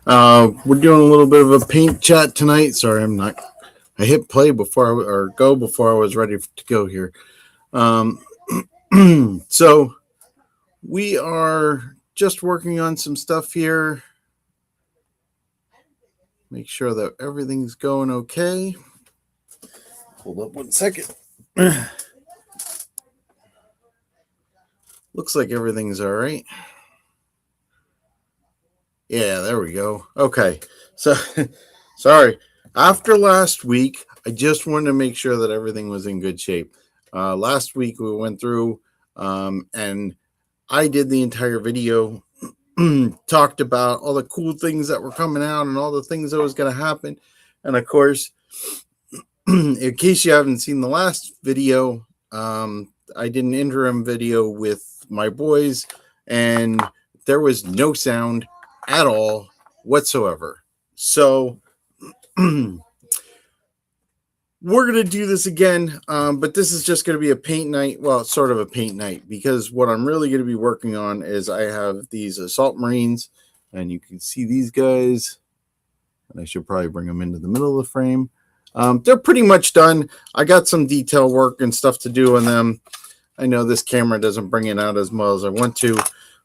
We're doing a little bit of a paint chat tonight. Sorry, I hit play or go before I was ready to go here. Um, so we are just working on some stuff here. Make sure that everything's going okay. Hold up 1 second. Looks like everything's all right. Yeah, there we go. Okay. So, sorry. After last week, I just wanted to make sure that everything was in good shape. Last week, we went through and I did the entire video, talked about all the cool things that were coming out and all the things that was going to happen. And of course, in case you haven't seen the last video, I did an interim video with my boys, and there was no sound at all whatsoever. So we're going to do this again, but this is just going to be a paint night. Well, sort of a paint night, because what I'm really going to be working on is I have these Assault Marines, and you can see these guys, and I should probably bring them into the middle of the frame. They're pretty much done. I got some detail work and stuff to do on them. I know this camera doesn't bring it out as well as I want to,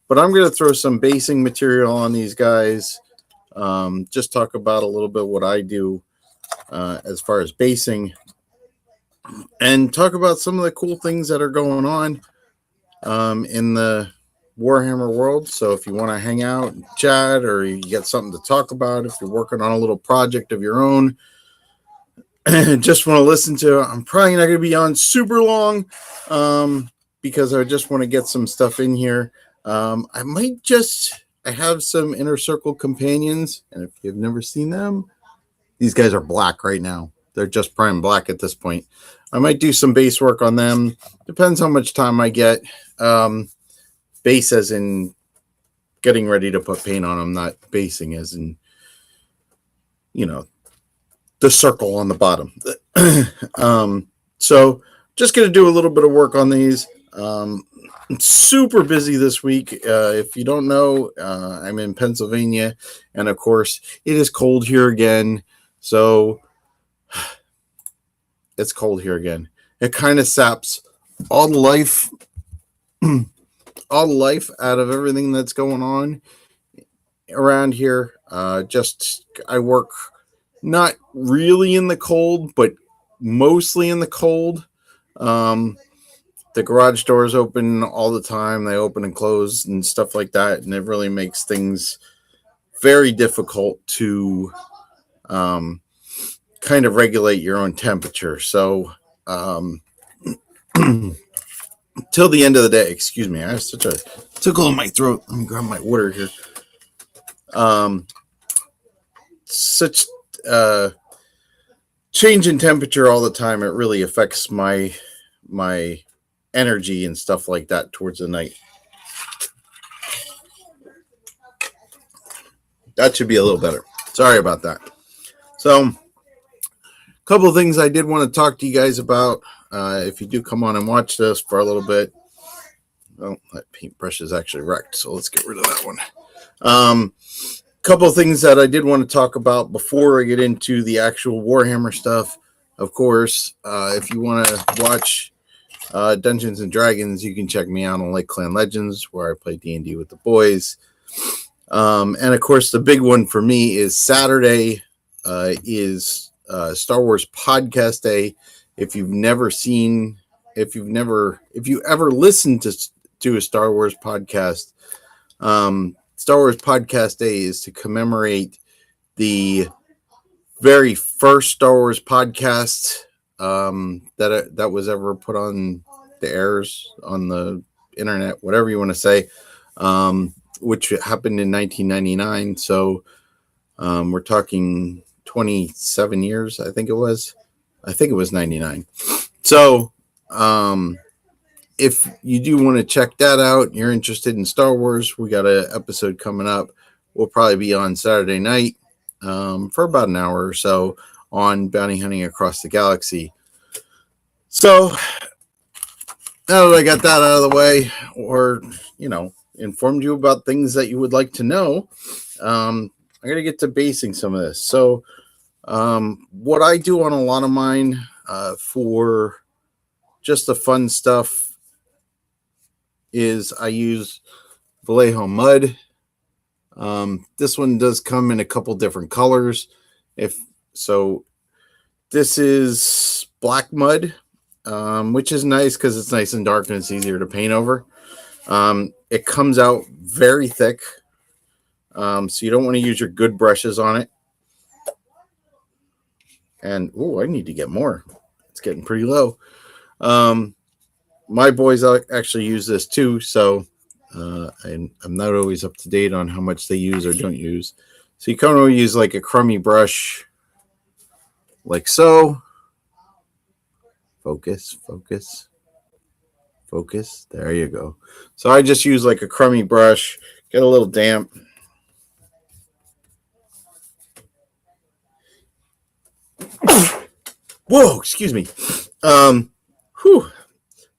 but I'm going to throw some basing material on these guys. Just talk about a little bit what I do as far as basing, and talk about some of the cool things that are going on in the Warhammer world. So if you want to hang out and chat, or you get something to talk about, if you're working on a little project of your own, just want to listen to, I'm probably not going to be on super long because I just want to get some stuff in here. I have some Inner Circle companions, and if you've never seen them, these guys are black right now. They're just prime black at this point. I might do some base work on them. Depends how much time I get. Base as in getting ready to put paint on them, not basing as in, the circle on the bottom. So just going to do a little bit of work on these. I'm super busy this week. If you don't know, I'm in Pennsylvania, and of course it is cold here again. So it's cold here again. It kind of saps all the life out of everything that's going on around here. I work not really in the cold, but mostly in the cold. The garage doors open all the time. They open and close and stuff like that, and it really makes things very difficult to kind of regulate your own temperature. So till the end of the day, excuse me, I have such a tickle in my throat. Let me grab my water here. Such change in temperature all the time, it really affects my energy and stuff like that towards the night. That should be a little better. Sorry about that. So a couple of things I did want to talk to you guys about. If you do come on and watch this for a little bit. Oh, that paintbrush is actually wrecked, so let's get rid of that one. Couple of things that I did want to talk about before I get into the actual Warhammer stuff. Of course, if you want to watch Dungeons and Dragons, you can check me out on Lake Clan Legends, where I play D&D with the boys. And of course, the big one for me is Saturday is Star Wars Podcast Day. If you ever listened to a Star Wars podcast, Star Wars Podcast Day is to commemorate the very first Star Wars podcast that was ever put on the airs, on the internet, whatever you want to say, which happened in 1999. So we're talking 27 years, I think it was 99. So if you do want to check that out, you're interested in Star Wars, we got an episode coming up. We'll probably be on Saturday night for about an hour or so on bounty hunting across the galaxy. So now that I got that out of the way, or informed you about things that you would like to know, I gotta get to basing some of this. So what I do on a lot of mine for just the fun stuff is I use Vallejo mud. This one does come in a couple different colors. If so, this is black mud, which is nice because it's nice and dark and it's easier to paint over. It comes out very thick, so you don't want to use your good brushes on it. And I need to get more. It's getting pretty low. My boys actually use this too, so I'm not always up to date on how much they use or don't use. So you can only use like a crummy brush, like so. Focus, focus, focus. There you go. So I just use like a crummy brush, get a little damp. Whoa, excuse me.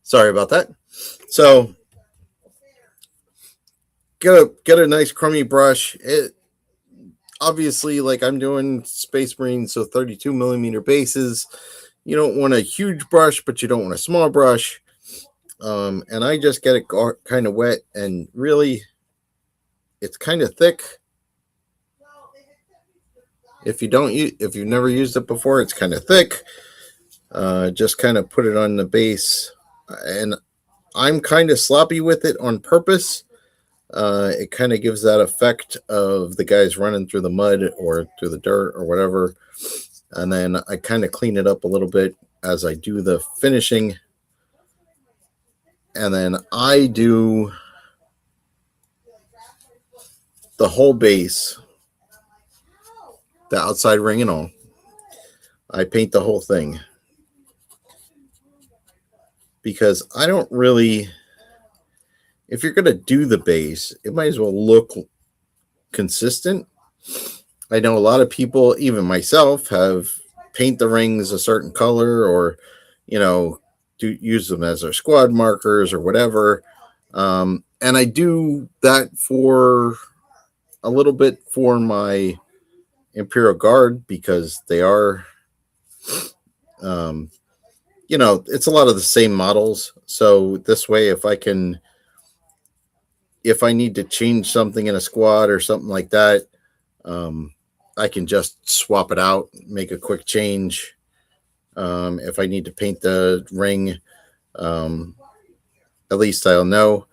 Sorry about that. So get a nice crummy brush. It obviously, like I'm doing Space Marine, so 32 millimeter bases. You don't want a huge brush, but you don't want a small brush. And I just get it kind of wet, and really, it's kind of thick. If you've never used it before, it's kind of thick. Just kind of put it on the base, and I'm kind of sloppy with it on purpose. It kind of gives that effect of the guys running through the mud or through the dirt or whatever. And then I kind of clean it up a little bit as I do the finishing. And then I do the whole base, the outside ring and all. I paint the whole thing because I don't really, if you're going to do the base, it might as well look consistent. I know a lot of people, even myself, have paint the rings a certain color, or use them as their squad markers or whatever. And I do that for a little bit for my Imperial Guard because they are, it's a lot of the same models. So this way, if I need to change something in a squad or something like that, I can just swap it out, make a quick change. If I need to paint the ring, at least I'll know.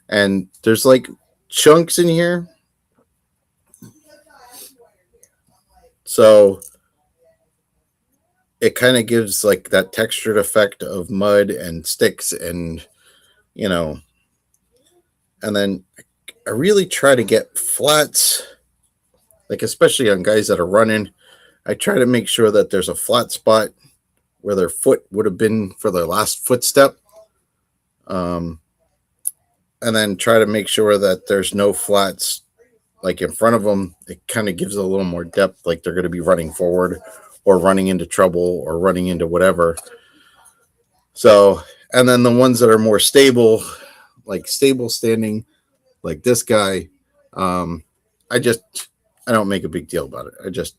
And there's like chunks in here. So it kind of gives like that textured effect of mud and sticks and, and then I really try to get flats, like especially on guys that are running. I try to make sure that there's a flat spot where their foot would have been for their last footstep. And then try to make sure that there's no flats like in front of them. It kind of gives it a little more depth, like they're going to be running forward or running into trouble or running into whatever. So, and then the ones that are more stable, like stable standing, like this guy, I don't make a big deal about it. I just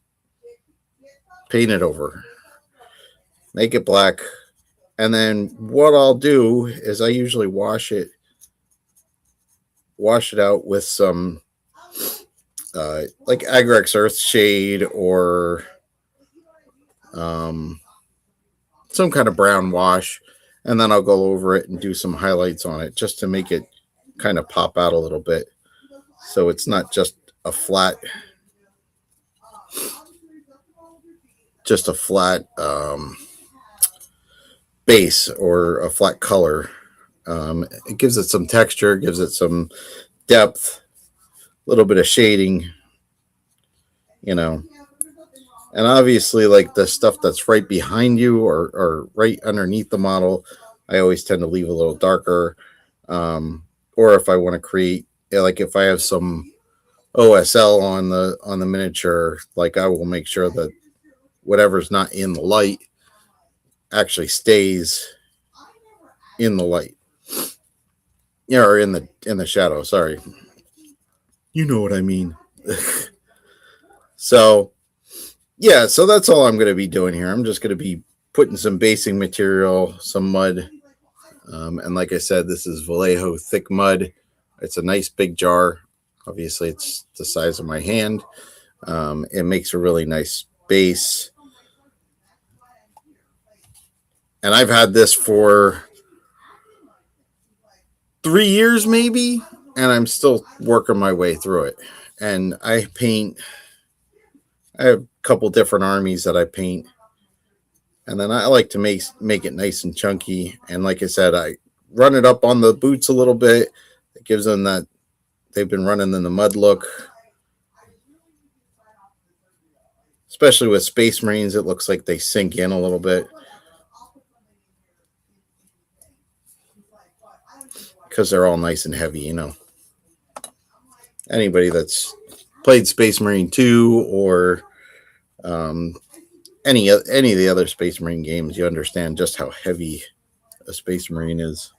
paint it over, make it black. And then what I'll do is I usually wash it out with some like Agrex Earthshade or some kind of brown wash, and then I'll go over it and do some highlights on it just to make it kind of pop out a little bit, so it's not just a flat base or a flat color. It gives it some texture, gives it some depth, a little bit of shading, and obviously like the stuff that's right behind you or right underneath the model, I always tend to leave a little darker. Or if I want to create, like if I have some OSL on the miniature, like I will make sure that whatever's not in the light actually stays in the light. Or in the shadow, sorry. You know what I mean. So yeah, so that's all I'm going to be doing here. I'm just going to be putting some basing material, some mud. And like I said, this is Vallejo thick mud. It's a nice big jar. Obviously, it's the size of my hand. It makes a really nice base. And I've had this for 3 years maybe, and I'm still working my way through it. And I have a couple different armies that I paint. And then I like to make it nice and chunky. And like I said, I run it up on the boots a little bit. It gives them that they've been running in the mud look. Especially with Space Marines, it looks like they sink in a little bit. Because they're all nice and heavy, you know. Anybody that's played Space Marine 2 or any of the other Space Marine games, you understand just how heavy a Space Marine is.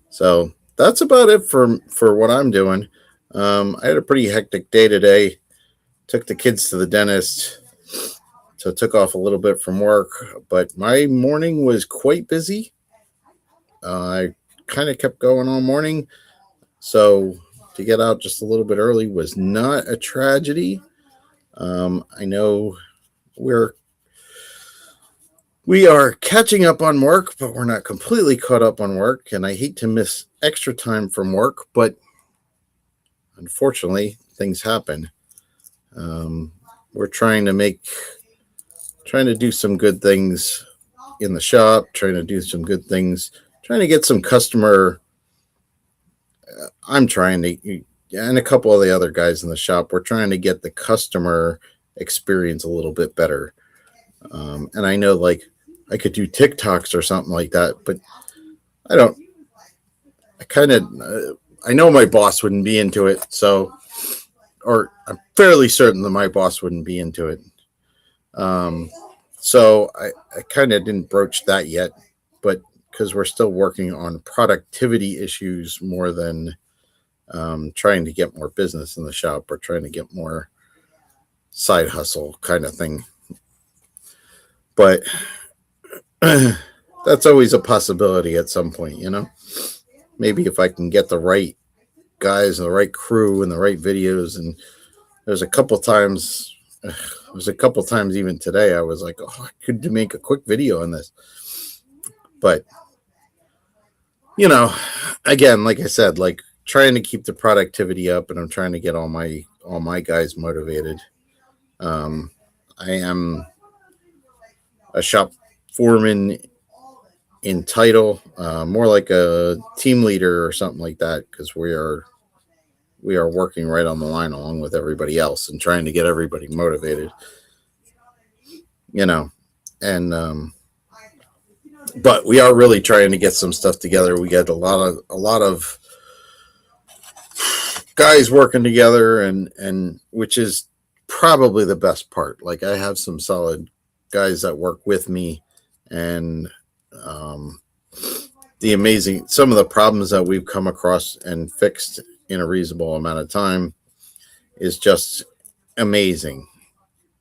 So that's about it for what I'm doing. I had a pretty hectic day today. Took the kids to the dentist, so took off a little bit from work. But my morning was quite busy. I kind of kept going all morning, so to get out just a little bit early was not a tragedy. I know we are catching up on work, but we're not completely caught up on work. And I hate to miss extra time from work, but unfortunately, things happen. We're trying to do some good things in the shop, trying to do some good things, trying to get some customer. I'm trying to, and a couple of the other guys in the shop, we're trying to get the customer experience a little bit better. And I know, like, I could do TikToks or something like that, but I know my boss wouldn't be into it. So, or I'm fairly certain that my boss wouldn't be into it. So I kind of didn't broach that yet, but because we're still working on productivity issues more than trying to get more business in the shop or trying to get more side hustle kind of thing. But that's always a possibility at some point, you know. Maybe if I can get the right guys and the right crew and the right videos. And there's a couple times even today I was like, oh, I could make a quick video on this. But you know, again, like I said, like trying to keep the productivity up, and I'm trying to get all my guys motivated. I am a shop foreman in title, more like a team leader or something like that, because we are working right on the line along with everybody else and trying to get everybody motivated, you know. And but we are really trying to get some stuff together. We got a lot of guys working together, and which is probably the best part. Like, I have some solid guys that work with me, and some of the problems that we've come across and fixed in a reasonable amount of time is just amazing.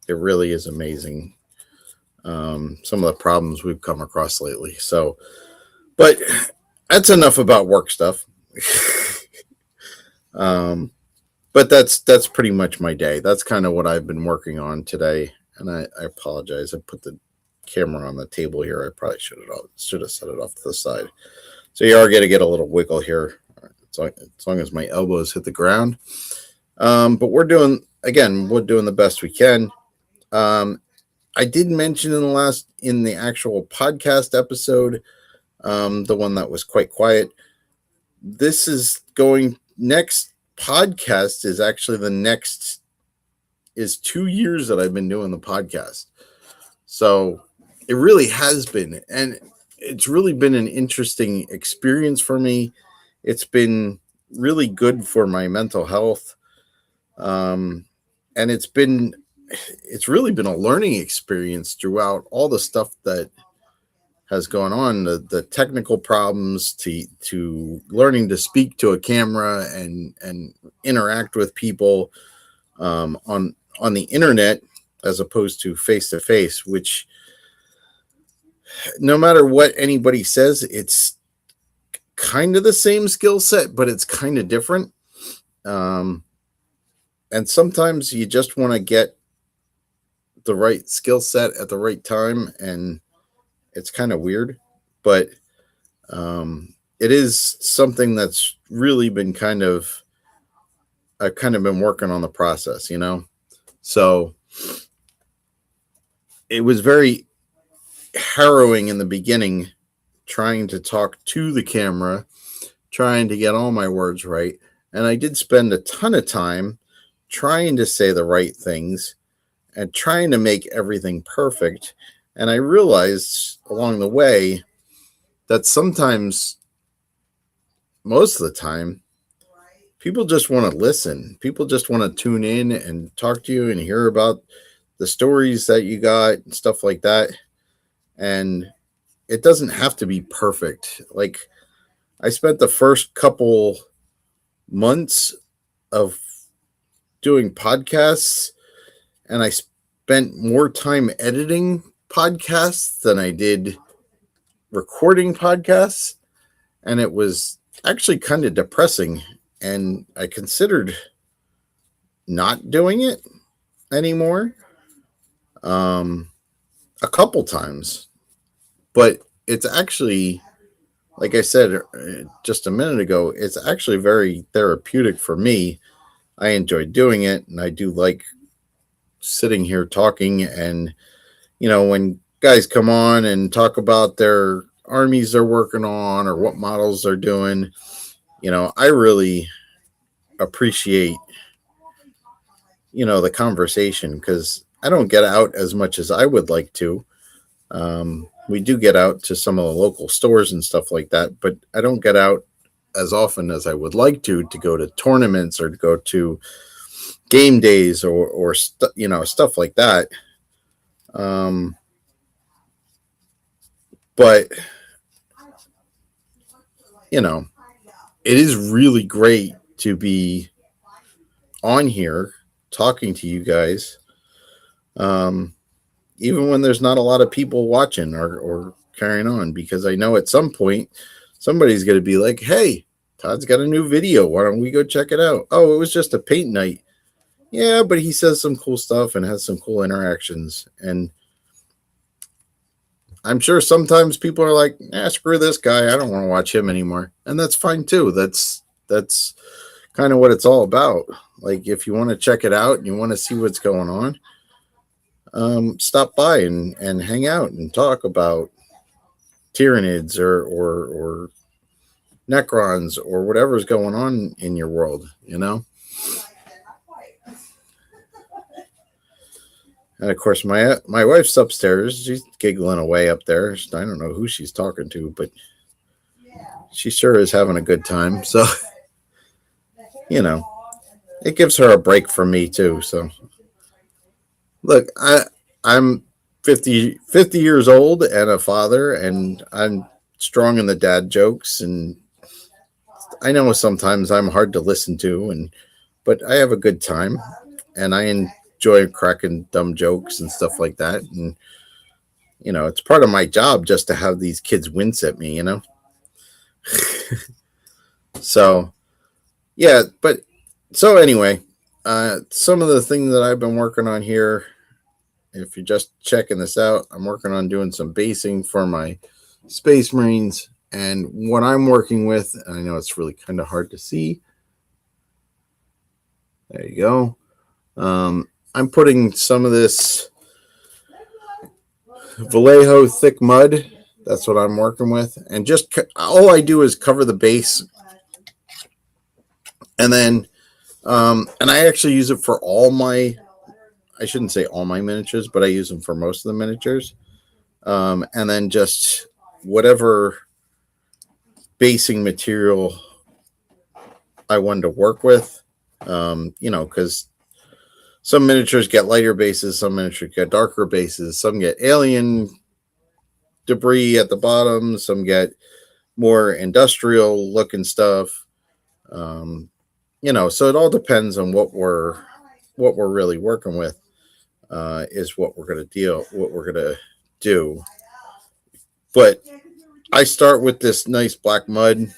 It really is amazing. Some of the problems we've come across lately. So, but that's enough about work stuff. But that's pretty much my day. That's kind of what I've been working on today. And I apologize. I put the camera on the table here. I probably should have set it off to the side. So you are going to get a little wiggle here, as long as my elbows hit the ground. But we're doing the best we can. I did mention in the actual podcast episode, the one that was quite quiet. This is next podcast is actually is 2 years that I've been doing the podcast. So it really has been, and it's really been an interesting experience for me. It's been really good for my mental health. And it's really been a learning experience throughout all the stuff that has gone on, the technical problems to learning to speak to a camera and interact with people on the internet as opposed to face to face, which no matter what anybody says, it's kind of the same skill set, but it's kind of different. And sometimes you just want to get the right skill set at the right time, and it's kind of weird, but it is something that's really been I've kind of been working on the process, you know? So it was very harrowing in the beginning, trying to talk to the camera, trying to get all my words right. And I did spend a ton of time trying to say the right things and trying to make everything perfect. And I realized along the way that sometimes, most of the time, people just want to listen. People just want to tune in and talk to you and hear about the stories that you got and stuff like that. And it doesn't have to be perfect. Like, I spent the first couple months of doing podcasts, and I spent more time editing podcasts than I did recording podcasts. And it was actually kind of depressing. And I considered not doing it anymore a couple times. But it's actually, like I said just a minute ago, it's actually very therapeutic for me. I enjoy doing it, and I do like sitting here talking. And, you know, when guys come on and talk about their armies they're working on or what models they're doing, you know, I really appreciate, you know, the conversation, because I don't get out as much as I would like to. We do get out to some of the local stores and stuff like that, but I don't get out as often as I would like to go to tournaments or to go to game days or you know, stuff like that. But, you know, it is really great to be on here talking to you guys. Even when there's not a lot of people watching or carrying on, because I know at some point somebody's going to be like, hey, Todd's got a new video. Why don't we go check it out? Oh, it was just a paint night. Yeah, but he says some cool stuff and has some cool interactions. And I'm sure sometimes people are like, screw this guy. I don't want to watch him anymore. And that's fine too. That's kind of what it's all about. Like, if you want to check it out and you want to see what's going on, stop by and hang out and talk about Tyranids or Necrons or whatever's going on in your world, you know? And of course, my wife's upstairs. She's giggling away up there. I don't know who she's talking to, but she sure is having a good time. So, you know, it gives her a break from me too. So, look, I'm 50 years old and a father, and I'm strong in the dad jokes, and I know sometimes I'm hard to listen to, but I have a good time, and I enjoy cracking dumb jokes and stuff like that. And, you know, it's part of my job just to have these kids wince at me, you know? So, yeah, but so anyway, some of the things that I've been working on here, if you're just checking this out, I'm working on doing some basing for my Space Marines. And what I'm working with, and I know it's really kind of hard to see. There you go. I'm putting some of this Vallejo thick mud. That's what I'm working with. And just all I do is cover the base. And then, and I actually use it for I shouldn't say all my miniatures, but I use them for most of the miniatures. And then just whatever basing material I wanted to work with, you know, because some miniatures get lighter bases, some miniatures get darker bases, some get alien debris at the bottom. Some get more industrial looking stuff. So it all depends on what we're really working with. Is what we're gonna do. But I start with this nice black mud,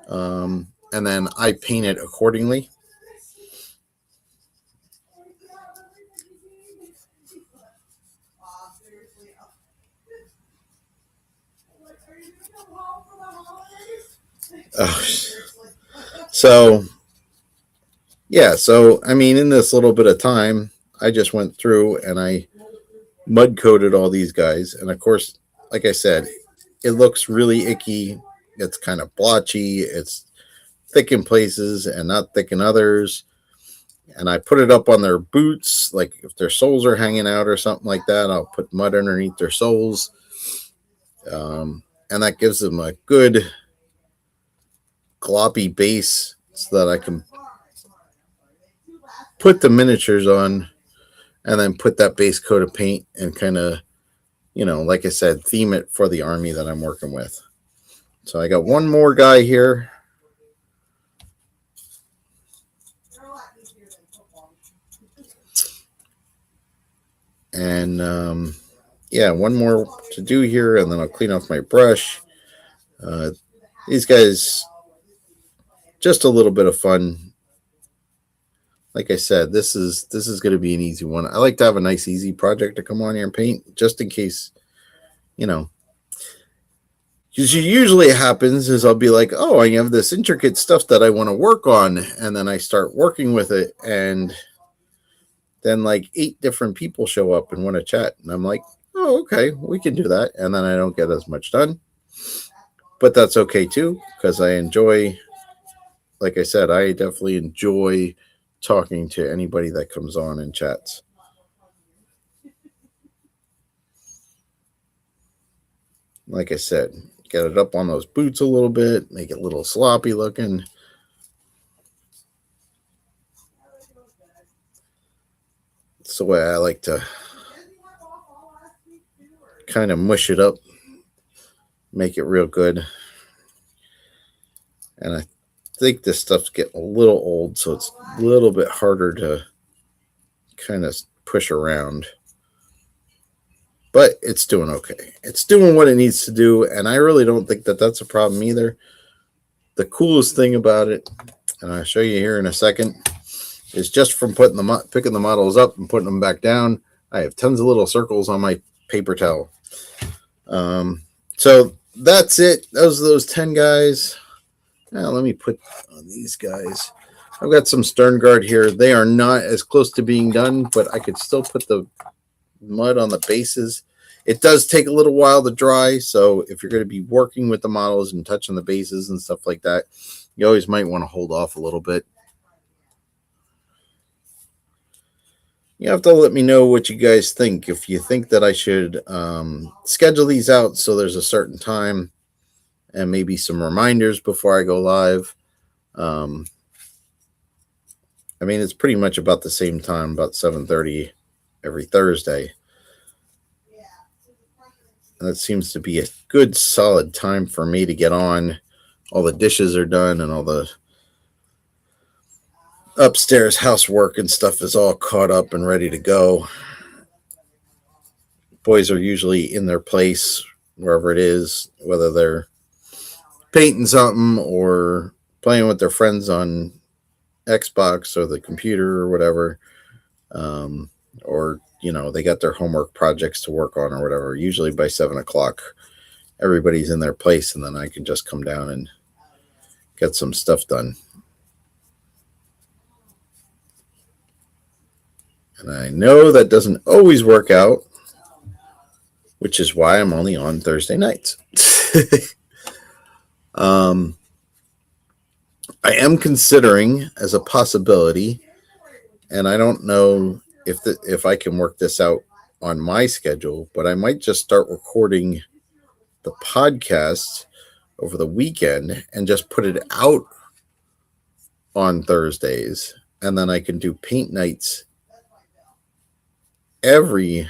and then I paint it accordingly. So I mean, in this little bit of time, I just went through and I mud coated all these guys, and of course, like I said, it looks really icky. It's kind of blotchy. It's thick in places and not thick in others. And I put it up on their boots, like if their soles are hanging out or something like that, I'll put mud underneath their soles. And that gives them a good gloppy base so that I can put the miniatures on and then put that base coat of paint and kind of, like I said, theme it for the army that I'm working with. So I got one more guy here. And one more to do here, and then I'll clean off my brush. These guys, just a little bit of fun. Like I said, this is going to be an easy one. I like to have a nice, easy project to come on here and paint, just in case, because usually it happens is I'll be like, oh, I have this intricate stuff that I want to work on, and then I start working with it, and then like 8 different people show up and want to chat, and I'm like, oh, okay, we can do that, and then I don't get as much done. But that's okay too, because I enjoy, like I said, I definitely enjoy talking to anybody that comes on and chats. Like I said, get it up on those boots a little bit, make it a little sloppy looking. That's the way I like to kind of mush it up, make it real good. And I think this stuff's getting a little old, so it's a little bit harder to kind of push around. But it's doing okay. It's doing what it needs to do, and I really don't think that that's a problem either. The coolest thing about it, and I'll show you here in a second, is just from picking the models up and putting them back down, I have tons of little circles on my paper towel. So that's it. Those 10 guys. Now let me put on these guys. I've got some stern guard here. They are not as close to being done, but I could still put the mud on the bases. It does take a little while to dry, so if you're going to be working with the models and touching the bases and stuff like that, you always might want to hold off a little bit. You have to let me know what you guys think. If you think that I should schedule these out so there's a certain time and maybe some reminders before I go live. I mean, it's pretty much about the same time, about 7:30 every Thursday. And that seems to be a good, solid time for me to get on. All the dishes are done and all the upstairs housework and stuff is all caught up and ready to go. Boys are usually in their place, wherever it is, whether they're painting something or playing with their friends on Xbox or the computer or whatever, or they got their homework projects to work on or whatever. Usually by 7 o'clock everybody's in their place, and then I can just come down and get some stuff done. And I know that doesn't always work out, which is why I'm only on Thursday nights. I am considering as a possibility, and I don't know if I can work this out on my schedule, but I might just start recording the podcast over the weekend and just put it out on Thursdays, and then I can do paint nights every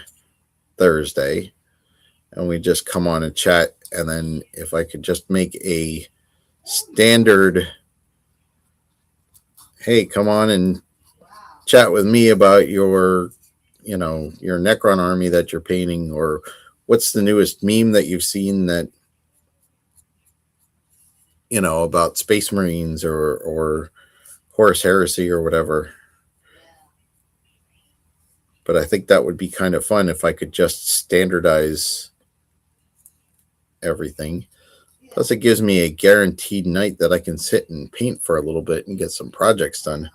Thursday, and we just come on and chat. And then if I could just make a standard, hey, come on and chat with me about your Necron army that you're painting, or what's the newest meme that you've seen that, about Space Marines or Horus Heresy or whatever. But I think that would be kind of fun if I could just standardize everything. Plus, it gives me a guaranteed night that I can sit and paint for a little bit and get some projects done,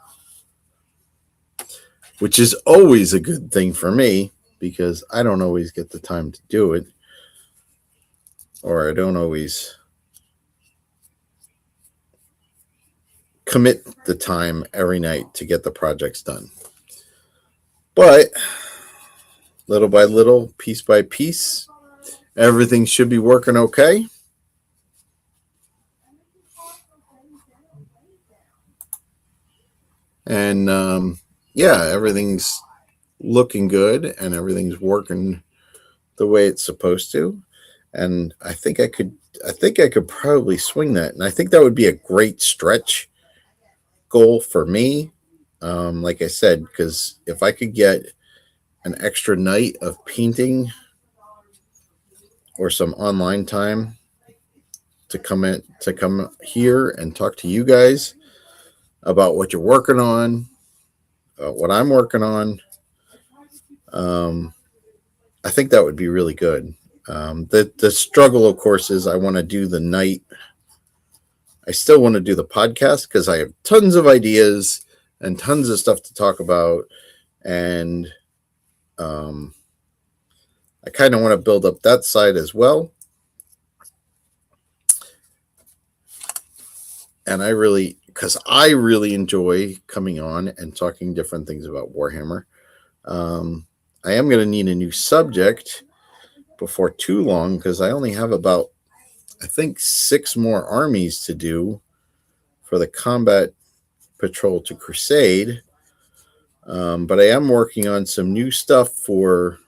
which is always a good thing for me because I don't always get the time to do it, or I don't always commit the time every night to get the projects done. But little by little, piece by piece, everything should be working okay. And everything's looking good and everything's working the way it's supposed to. And I think I could probably swing that. And I think that would be a great stretch goal for me. Like I said, because if I could get an extra night of painting or some online time to come here and talk to you guys about what you're working on, what I'm working on, I think that would be really good. The struggle, of course, is I want to do the night. I still want to do the podcast because I have tons of ideas and tons of stuff to talk about. And I kind of want to build up that side as well. And because I really enjoy coming on and talking different things about Warhammer. I am going to need a new subject before too long because I only have about, I think, 6 more armies to do for the Combat Patrol to Crusade. But I am working on some new stuff for,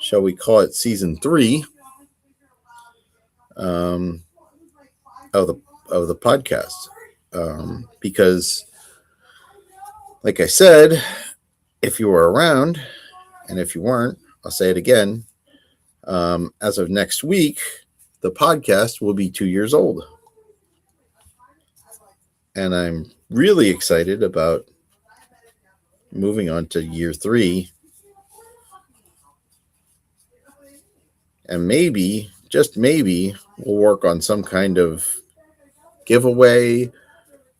shall we call it, Season 3 of the podcast. Because, like I said, if you were around, and if you weren't, I'll say it again, as of next week, the podcast will be 2 years old. And I'm really excited about moving on to year 3. And maybe, just maybe, we'll work on some kind of giveaway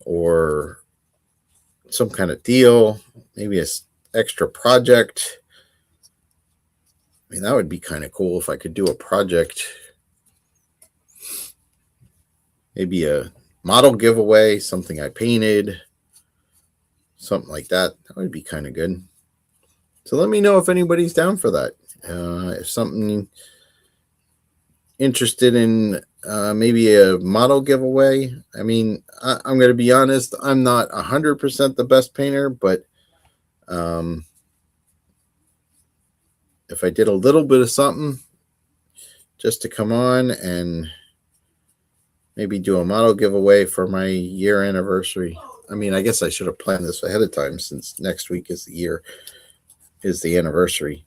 or some kind of deal, maybe an extra project. I mean, that would be kind of cool if I could do a project, maybe a model giveaway, something I painted, something like that. That would be kind of good. So let me know if anybody's down for that. If something interested in maybe a model giveaway. I mean, I'm going to be honest, I'm not 100% the best painter, but if I did a little bit of something just to come on and maybe do a model giveaway for my year anniversary. I mean, I guess I should have planned this ahead of time since next week is the anniversary.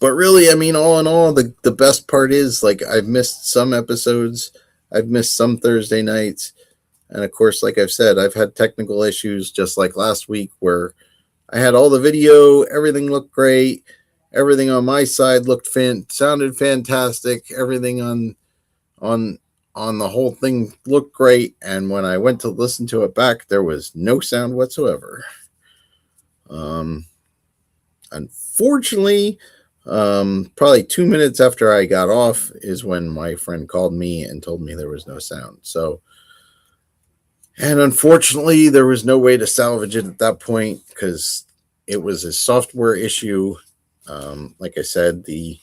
But really, I mean, all in all, the best part is, like, I've missed some episodes. I've missed some Thursday nights. And of course, like I've said, I've had technical issues just like last week where I had all the video, everything looked great. Everything on my side sounded fantastic. Everything on the whole thing looked great. And when I went to listen to it back, there was no sound whatsoever. Unfortunately, probably 2 minutes after I got off is when my friend called me and told me there was no sound. And unfortunately, there was no way to salvage it at that point because it was a software issue. Like I said, the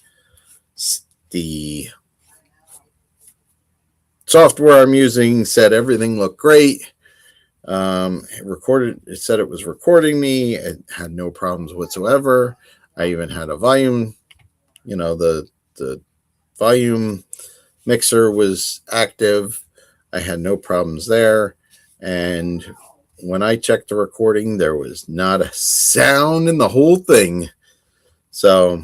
software I'm using said everything looked great. It said it was recording me. It had no problems whatsoever. I even had a volume the volume mixer was active. I had no problems there. And when I checked the recording, there was not a sound in the whole thing. So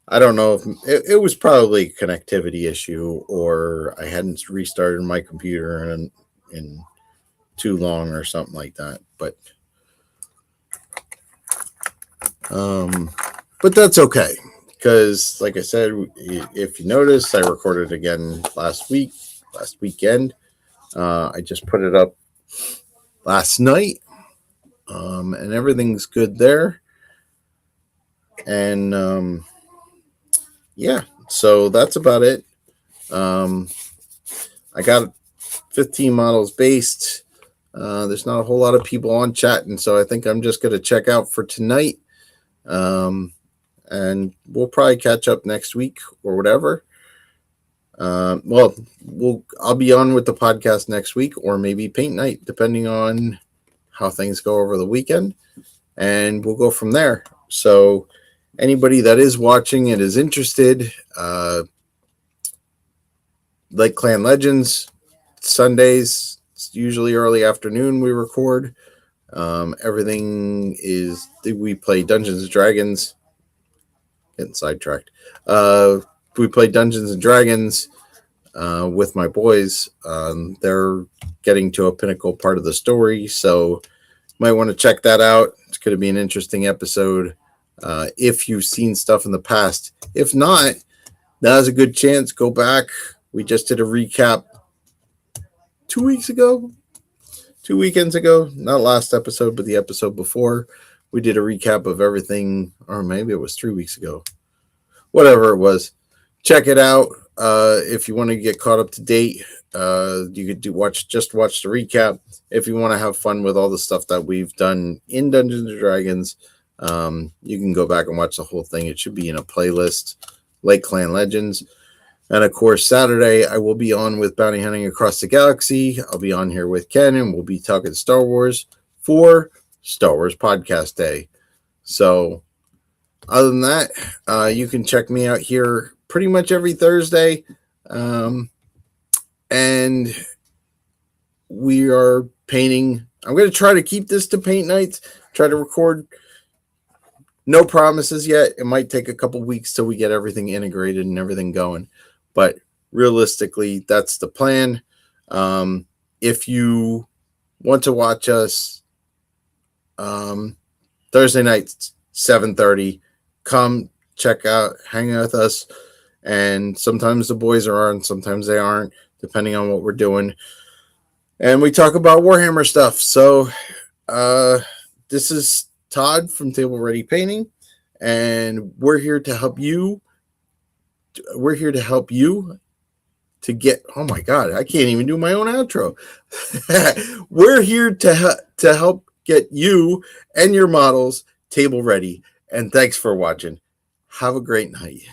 I don't know if it was probably a connectivity issue, or I hadn't restarted my computer in too long or something like that. But that's okay, because like I said, if you notice, I recorded again last weekend. I just put it up last night, and everything's good there. And yeah, so that's about it. I got 15 models based. There's not a whole lot of people on chat, and so I think I'm just going to check out for tonight. And we'll probably catch up next week or whatever. I'll be on with the podcast next week, or maybe paint night, depending on how things go over the weekend, and we'll go from there. So anybody that is watching and is interested, like Clan Legends, Sundays, it's usually early afternoon we record. Everything is, we play Dungeons and Dragons. Getting sidetracked. We play Dungeons and Dragons with my boys. They're getting to a pinnacle part of the story, so you might want to check that out. It's going to be an interesting episode if you've seen stuff in the past. If not, now's a good chance. Go back. We just did a recap 2 weekends ago, not last episode, but the episode before. We did a recap of everything, or maybe it was 3 weeks ago. Whatever it was. Check it out. If you want to get caught up to date, you could watch the recap. If you want to have fun with all the stuff that we've done in Dungeons and Dragons, you can go back and watch the whole thing. It should be in a playlist, like Clan Legends. And of course, Saturday, I will be on with Bounty Hunting Across the Galaxy. I'll be on here with Ken, and we'll be talking Star Wars for Star Wars Podcast Day. So other than that, you can check me out here pretty much every Thursday. And we are painting. I'm going to try to keep this to paint nights, try to record. No promises yet. It might take a couple weeks till we get everything integrated and everything going. But realistically, that's the plan. If you want to watch us Thursday nights, 7:30, come check out, hang out with us. And sometimes the boys are on, sometimes they aren't, depending on what we're doing. And we talk about Warhammer stuff. So this is Todd from Table Ready Painting, and we're here to help you. We're here to help you to get, oh my God, I can't even do my own outro. We're here to help get you and your models table ready. And thanks for watching. Have a great night.